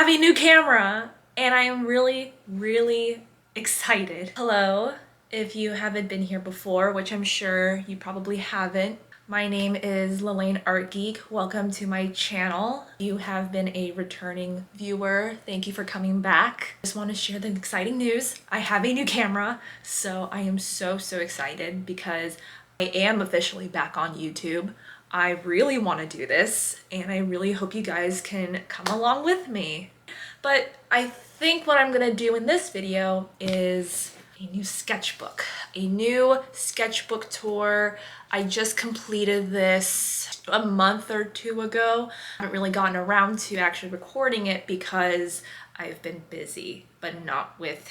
have a new camera and I am really, really excited. Hello, if you haven't been here before, which I'm sure you probably haven't. My name is Lelaine Art Geek. Welcome to my channel. You have been a returning viewer. Thank you for coming back. Just want to share the exciting news. I have a new camera, so I am so excited because I am officially back on YouTube. I really want to do this and I really hope you guys can come along with me. But I think what I'm gonna do in this video is a new sketchbook. A new sketchbook tour. I just completed this a month or two ago. I haven't really gotten around to actually recording it because I've been busy, but not with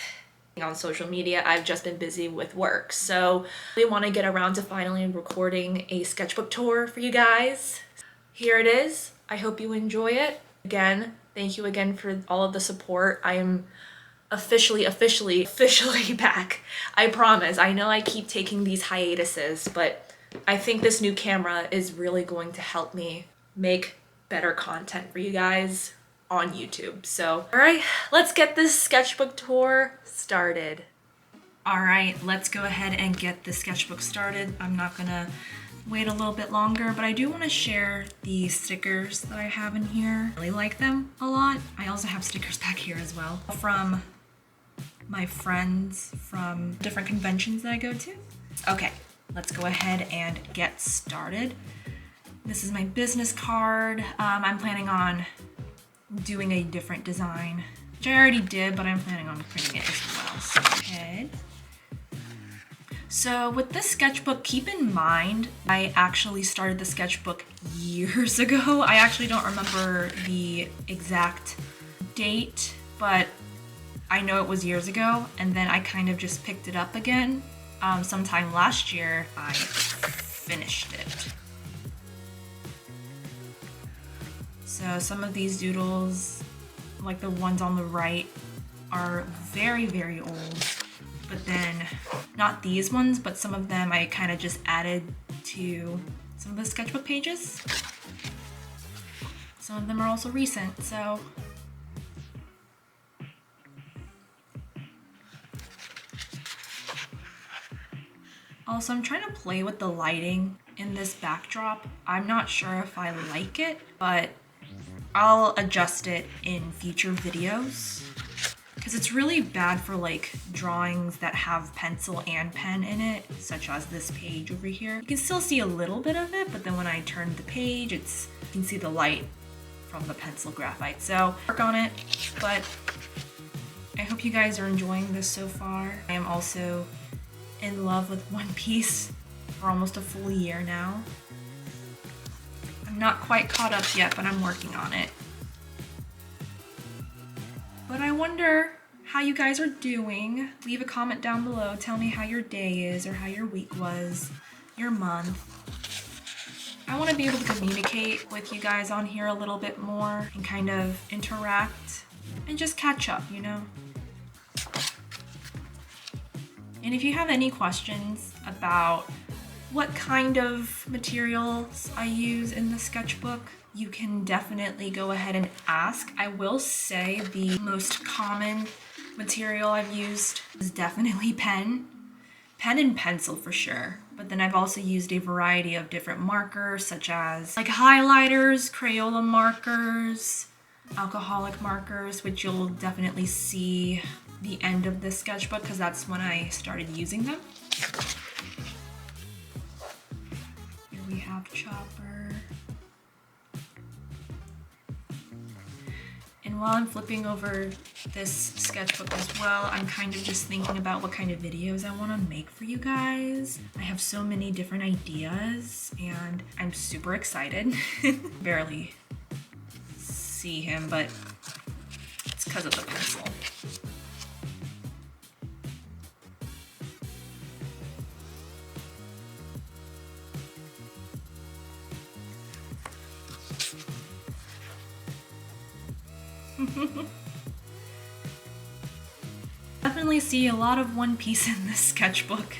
on social media. I've just been busy with work. So we want to get around to finally recording a sketchbook tour for you guys. Here it is. I hope you enjoy it. Again, thank you again for all of the support. I am officially back. I promise. I know I keep taking these hiatuses, but I think this new camera is really going to help me make better content for you guys on YouTube. So, all right, let's get this sketchbook tour started. All right, let's go ahead and get the sketchbook started. I'm not gonna wait a little bit longer, but I do want to share the stickers that I have in here. I really like them a lot. I also have stickers back here as well from my friends from different conventions that I go to. Okay, let's go ahead and get started. This is my business card. I'm planning on doing a different design, which I already did, but I'm planning on printing it as well. So ahead. So with this sketchbook, keep in mind, I actually started the sketchbook years ago. I actually don't remember the exact date, but I know it was years ago, and then I kind of just picked it up again. Sometime last year, I finished it. So some of these doodles, like the ones on the right, are very old. But then, not these ones, but some of them I kind of just added to some of the sketchbook pages. Some of them are also recent, so. Also, I'm trying to play with the lighting in this backdrop. I'm not sure if I like it, but I'll adjust it in future videos. Because it's really bad for like drawings that have pencil and pen in it, such as this page over here. You can still see a little bit of it, but then when I turn the page, you can see the light from the pencil graphite. So work on it, but I hope you guys are enjoying this so far. I am also in love with One Piece for almost a full year now. I'm not quite caught up yet, but I'm working on it. But I wonder how you guys are doing. Leave a comment down below. Tell me how your day is or how your week was, your month. I want to be able to communicate with you guys on here a little bit more and kind of interact and just catch up, you know? And if you have any questions about what kind of materials I use in the sketchbook, you can definitely go ahead and ask. I will say the most common material I've used is definitely pen and pencil for sure. But then I've also used a variety of different markers, such as like highlighters, Crayola markers, alcoholic markers, which you'll definitely see the end of this sketchbook because that's when I started using them. Here we have Chopper. And while I'm flipping over this sketchbook as well, I'm kind of just thinking about what kind of videos I want to make for you guys. I have so many different ideas and I'm super excited. Barely see him, but it's because of the pencil. Definitely see a lot of One Piece in this sketchbook.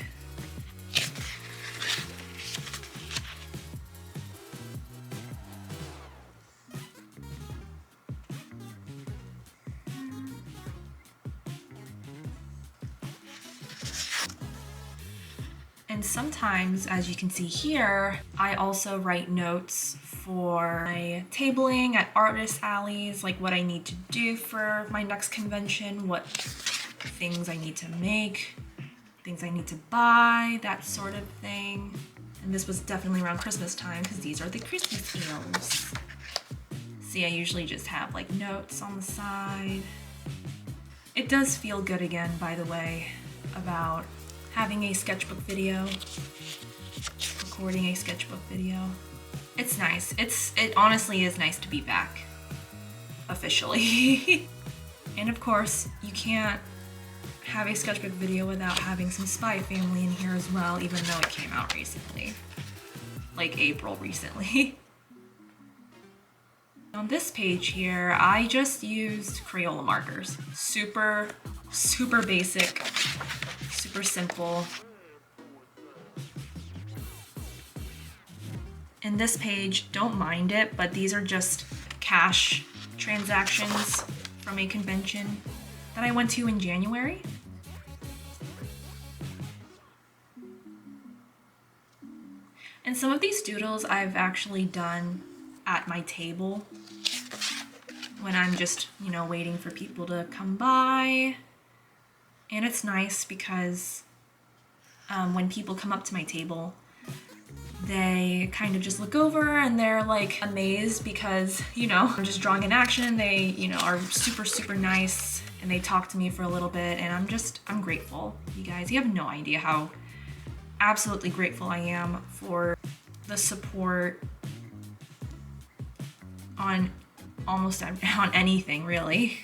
And sometimes, as you can see here, I also write notes for my tabling at artist alleys, like what I need to do for my next convention, what things I need to make, things I need to buy, that sort of thing. And this was definitely around Christmas time because these are the Christmas elves. See, I usually just have like notes on the side. It does feel good again, by the way, about having a sketchbook video, recording a sketchbook video. It's nice. It honestly is nice to be back, officially. And of course, you can't have a sketchbook video without having some Spy Family in here as well, even though it came out recently, like April recently. On this page here, I just used Crayola markers. Super basic, super simple. In this page, don't mind it, but these are just cash transactions from a convention that I went to in January. And some of these doodles I've actually done at my table when I'm just, you know, waiting for people to come by. And it's nice because when people come up to my table, they kind of just look over and they're like amazed because, you know, I'm just drawing an action. They, you know, are super nice and they talk to me for a little bit, and I'm grateful. You guys, you have no idea how absolutely grateful I am for the support on almost on anything, really.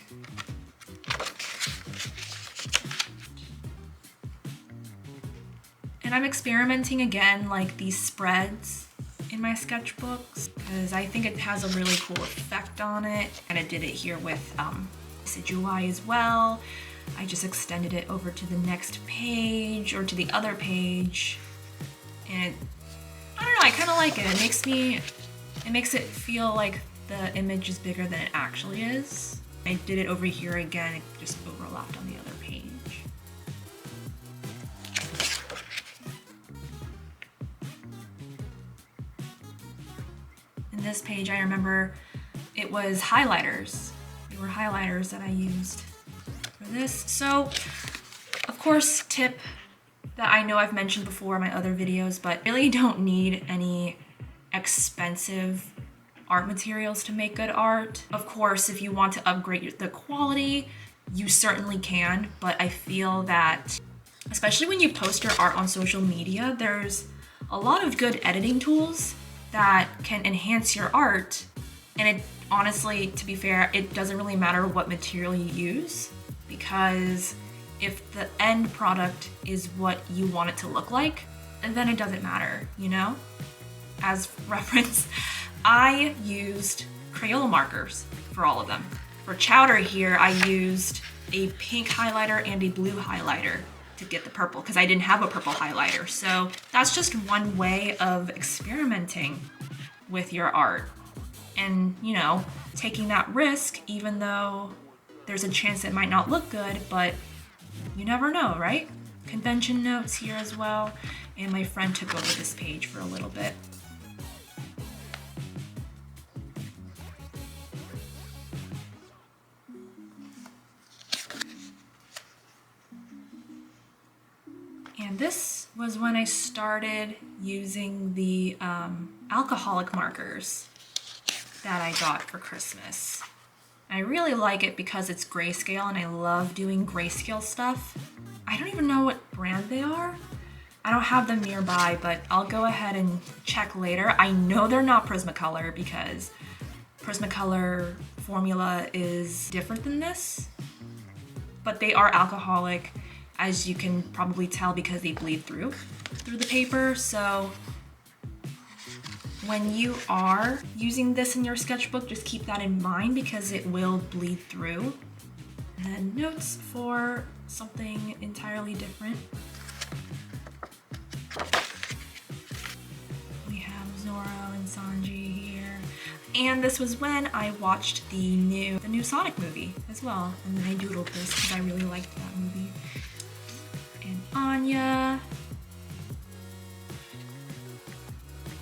And I'm experimenting again, like these spreads in my sketchbooks, because I think it has a really cool effect on it. And I did it here with Decidueye as well. I just extended it over to the next page or to the other page. And I don't know, I kind of like it. It makes it feel like the image is bigger than it actually is. I did it over here again, it just overlapped on the other page. In this page, I remember it was highlighters. They were highlighters that I used for this. So, of course, tip that I know I've mentioned before in my other videos, but really don't need any expensive art materials to make good art. Of course, if you want to upgrade the quality, you certainly can, but I feel that, especially when you post your art on social media, there's a lot of good editing tools that can enhance your art. And it honestly, to be fair, it doesn't really matter what material you use, because if the end product is what you want it to look like, then it doesn't matter, you know? As reference, I used Crayola markers for all of them. For Chowder here, I used a pink highlighter and a blue highlighter to get the purple, because I didn't have a purple highlighter. So that's just one way of experimenting with your art. And, you know, taking that risk, even though there's a chance it might not look good, but you never know, right? Convention notes here as well. And my friend took over this page for a little bit. And this was when I started using the alcoholic markers that I got for Christmas. I really like it because it's grayscale, and I love doing grayscale stuff. I don't even know what brand they are. I don't have them nearby, but I'll go ahead and check later. I know they're not Prismacolor because Prismacolor formula is different than this, but they are alcoholic, as you can probably tell because they bleed through the paper. So when you are using this in your sketchbook, just keep that in mind because it will bleed through. And then notes for something entirely different. We have Zoro and Sanji here. And this was when I watched the new Sonic movie as well. And then I doodled this because I really liked that movie. And Anya.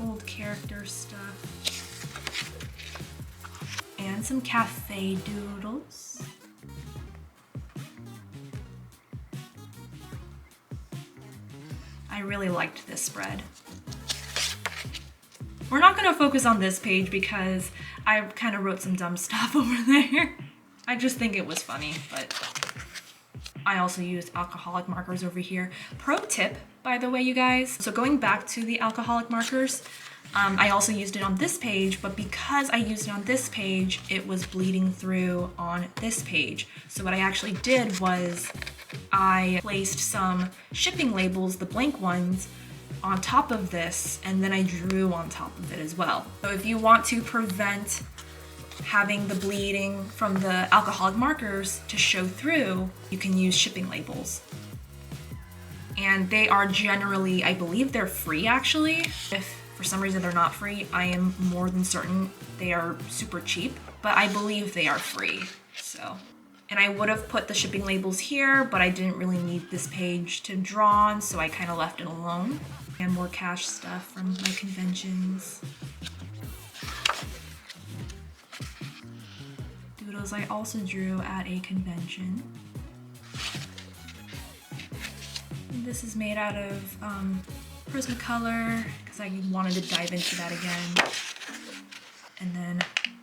old character stuff. And some cafe doodles. I really liked this spread. We're not gonna focus on this page because I kind of wrote some dumb stuff over there. I just think it was funny, but I also used alcoholic markers over here. Pro tip, by the way, you guys. So going back to the alcoholic markers, I also used it on this page, but because I used it on this page, it was bleeding through on this page. So what I actually did was I placed some shipping labels, the blank ones, on top of this, and then I drew on top of it as well. So if you want to prevent having the bleeding from the alcoholic markers to show through, you can use shipping labels. And they are generally, I believe they're free actually. If for some reason they're not free, I am more than certain they are super cheap, but I believe they are free, so. And I would have put the shipping labels here, but I didn't really need this page to draw on, so I kind of left it alone. And more cash stuff from my conventions. Doodles I also drew at a convention. And this is made out of Prismacolor, because I wanted to dive into that again. And then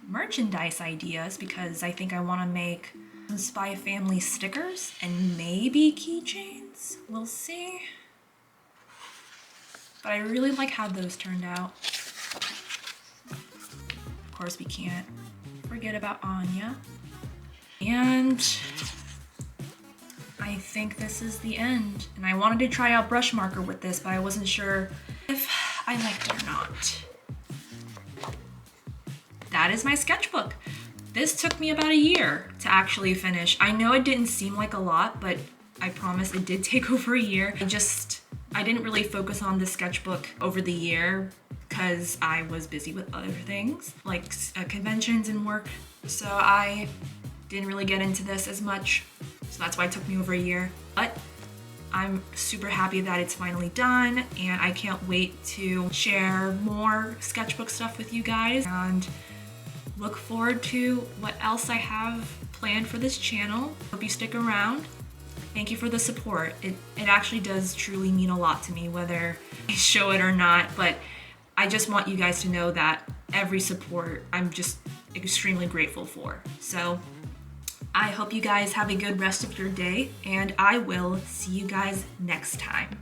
merchandise ideas, because I think I want to make some Spy Family stickers and maybe keychains. We'll see. But I really like how those turned out. Of course, we can't forget about Anya. And I think this is the end. And I wanted to try out brush marker with this, but I wasn't sure if I liked it or not. That is my sketchbook. This took me about a year to actually finish. I know it didn't seem like a lot, but I promise it did take over a year. I didn't really focus on the sketchbook over the year because I was busy with other things like conventions and work. So I didn't really get into this as much. So that's why it took me over a year. But I'm super happy that it's finally done, and I can't wait to share more sketchbook stuff with you guys and look forward to what else I have planned for this channel. Hope you stick around. Thank you for the support. It actually does truly mean a lot to me, whether I show it or not, but I just want you guys to know that every support I'm just extremely grateful for. So I hope you guys have a good rest of your day, and I will see you guys next time.